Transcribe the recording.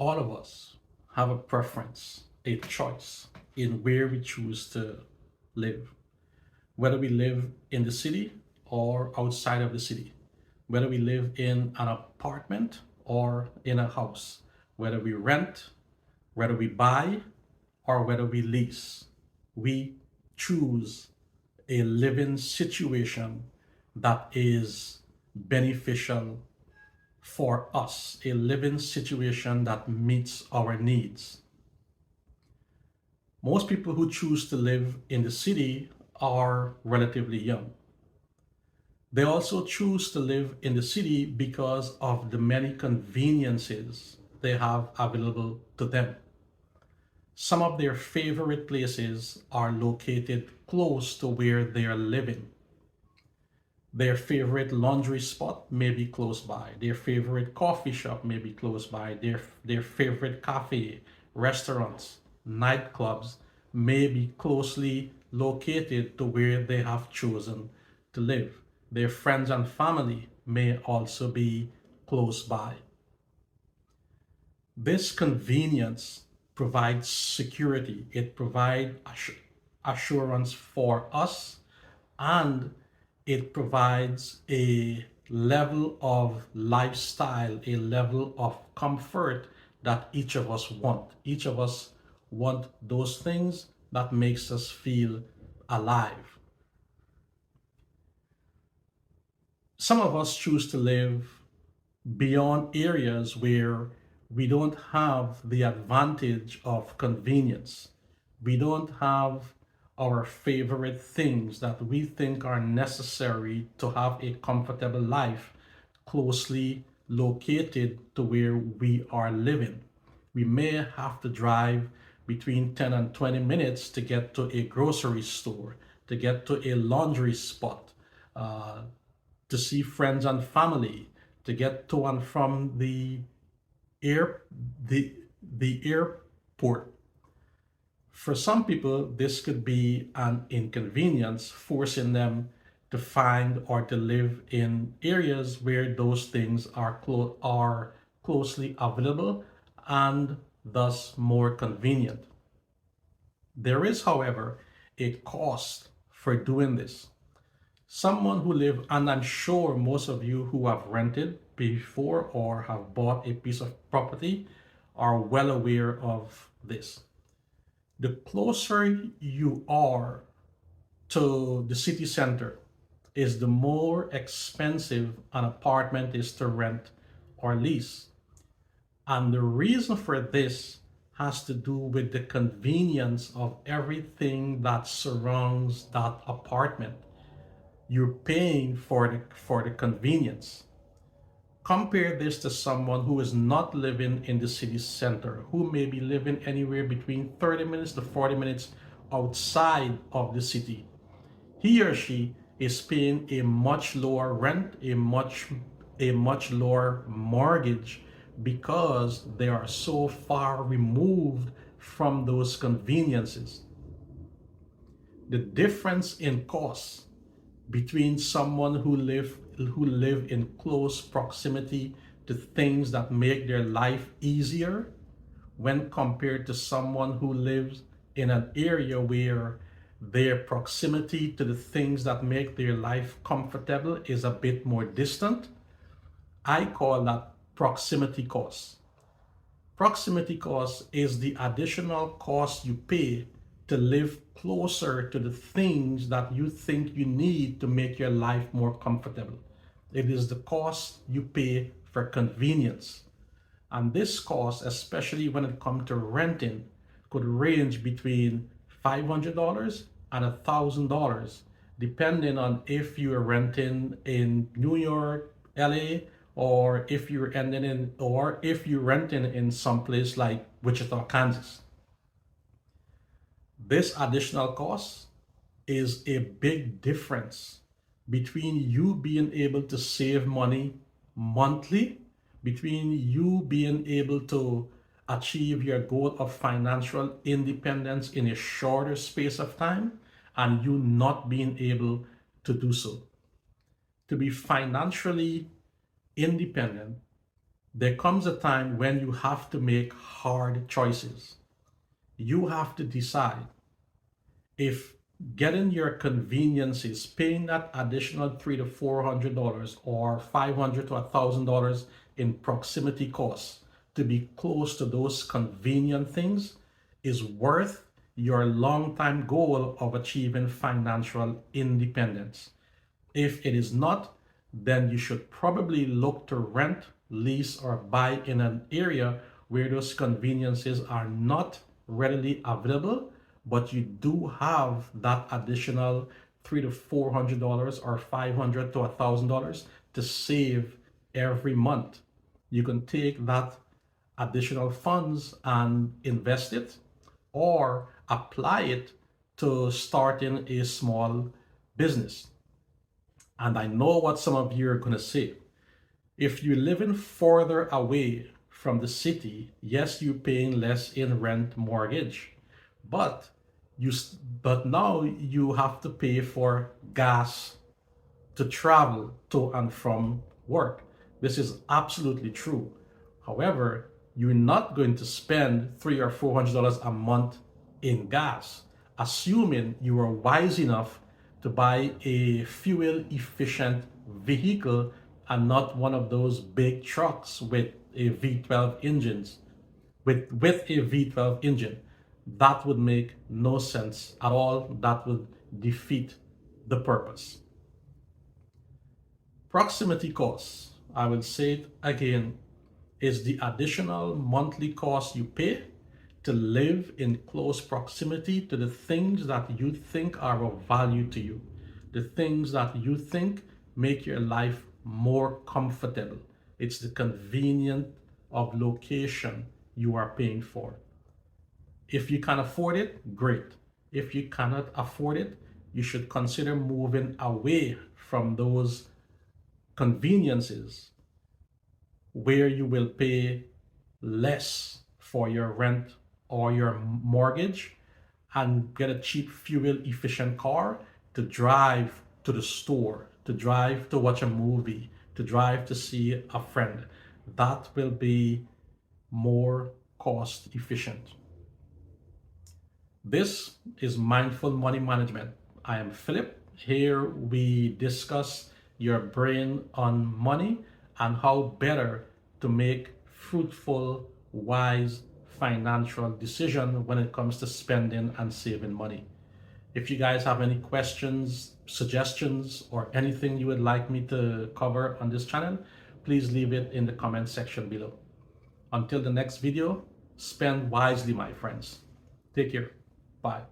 all of us have a preference, a choice in where we choose to live, whether we live in the city or outside of the city, whether we live in an apartment or in a house, whether we rent, whether we buy, or whether we lease. We choose a living situation that is beneficial for us, a living situation that meets our needs. Most people who choose to live in the city are relatively young. They also choose to live in the city because of the many conveniences they have available to them. Some of their favorite places are located close to where they are living. Their favorite laundry spot may be close by. Their favorite coffee shop may be close by. Their favorite cafe, restaurants, nightclubs may be closely located to where they have chosen to live. Their friends and family may also be close by. This convenience provides security. It provides assurance for us, and it provides a level of lifestyle, a level of comfort that each of us want. Each of us want those things that makes us feel alive. Some of us choose to live beyond areas where we don't have the advantage of convenience. We don't have our favorite things that we think are necessary to have a comfortable life closely located to where we are living. We may have to drive between 10 and 20 minutes to get to a grocery store, to get to a laundry spot, uh, to see friends and family, to get to and from air the the airport. For some people, this could be an inconvenience, forcing them to find or to live in areas where those things are closely available and thus more convenient. There is, however, a cost for doing this. Someone who live, and I'm sure most of you who have rented before or have bought a piece of property are well aware of this. The closer you are to the city center is the more expensive an apartment is to rent or lease. And the reason for this has to do with the convenience of everything that surrounds that apartment. You're paying for the convenience. Compare this to someone who is not living in the city center, who may be living anywhere between 30 minutes to 40 minutes outside of the city. He or she is paying a much lower rent, a much lower mortgage because they are so far removed from those conveniences. The difference in cost between someone who live in close proximity to things that make their life easier when compared to someone who lives in an area where their proximity to the things that make their life comfortable is a bit more distant. I call that proximity cost. Proximity cost is the additional cost you pay to live closer to the things that you think you need to make your life more comfortable. It is the cost you pay for convenience. And this cost, especially when it comes to renting, could range between $500 and $1,000, depending on if you're renting in New York, LA, or if you're renting in some place like Wichita, Kansas. This additional cost is a big difference between you being able to save money monthly, between you being able to achieve your goal of financial independence in a shorter space of time, and you not being able to do so. To be financially independent There comes a time when you have to make hard choices. You have to decide if getting your conveniences, paying that additional $300 to $400 or $500 to $1,000 in proximity costs to be close to those convenient things is worth your long-time goal of achieving financial independence. If it is not, then you should probably look to rent, lease, or buy in an area where those conveniences are not readily available, but you do have that additional $300 to $400 or $500 to $1,000 to save every month. You can take that additional funds and invest it or apply it to starting a small business. And I know what some of you are going to say. If you're living further away from the city, yes, you're paying less in rent mortgage, but you but now you have to pay for gas to travel to and from work. This is absolutely true. However, you're not going to spend $300 or $400 a month in gas, assuming you are wise enough to buy a fuel efficient vehicle and not one of those big trucks with a V12 engines with a V12 engine. That would make no sense at all. That would defeat the purpose. Proximity costs, I will say it again, is the additional monthly cost you pay to live in close proximity to the things that you think are of value to you, the things that you think make your life more comfortable. It's the convenience of location you are paying for. If you can afford it, great. If you cannot afford it, you should consider moving away from those conveniences where you will pay less for your rent or your mortgage and get a cheap fuel efficient car to drive to the store, to drive to watch a movie, to drive to see a friend. That will be more cost efficient. This is Mindful Money Management. I am Philip. Here we discuss your brain on money and how better to make fruitful, wise financial decisions when it comes to spending and saving money. If you guys have any questions, suggestions, or anything you would like me to cover on this channel, please leave it in the comment section below. Until the next video, spend wisely, my friends. Take care. Bye.